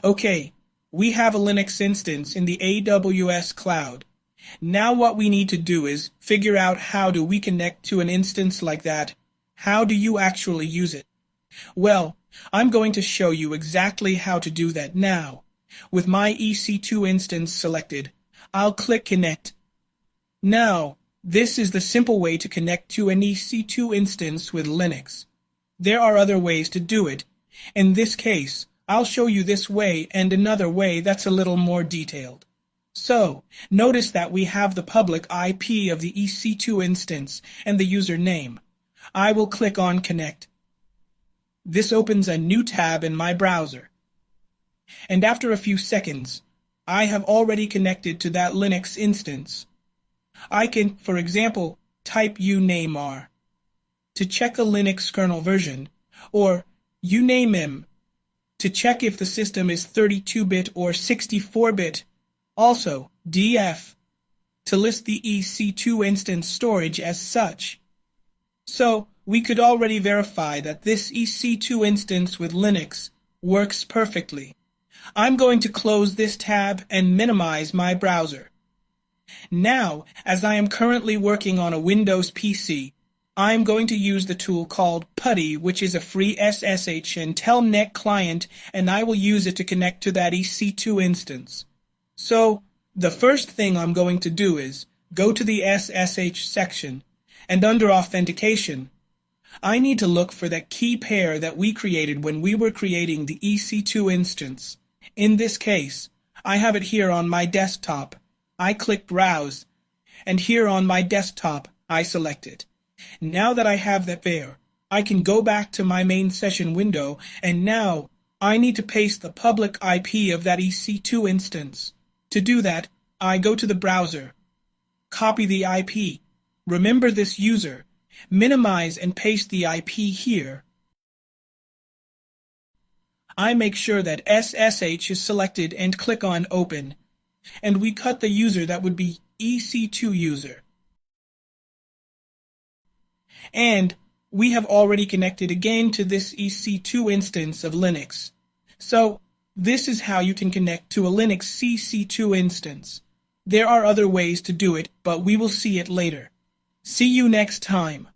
Okay, we have a Linux instance in the AWS cloud. Now what we need to do is figure out how do we connect to an instance like that. How do you actually use it? Well, I'm going to show you exactly how to do that now. With my EC2 instance selected, I'll click Connect. Now, this is the simple way to connect to an EC2 instance with Linux. There are other ways to do it. In this case, I'll show you this way and another way that's a little more detailed. So, notice that we have the public IP of the EC2 instance and the username. I will click on Connect. This opens a new tab in my browser. And after a few seconds, I have already connected to that Linux instance. I can, for example, type unamr to check a Linux kernel version, or unamem to check if the system is 32-bit or 64-bit. Also, df to list the EC2 instance storage as such. So, we could already verify that this EC2 instance with Linux works perfectly. I'm going to close this tab and minimize my browser. Now, as I am currently working on a Windows PC, I'm going to use the tool called PuTTY, which is a free SSH and Telnet client, and I will use it to connect to that EC2 instance. So, the first thing I'm going to do is go to the SSH section, and under Authentication, I need to look for that key pair that we created when we were creating the EC2 instance. In this case, I have it here on my desktop. I click Browse, and here on my desktop, I select it. Now that I have that there, I can go back to my main session window, and now I need to paste the public IP of that EC2 instance. To do that, I go to the browser, copy the IP, remember this user, minimize and paste the IP here. I make sure that SSH is selected and click on Open, and we cut the user that would be EC2 user. And we have already connected again to this EC2 instance of Linux. So, this is how you can connect to a Linux EC2 instance. There are other ways to do it, but we will see it later. See you next time.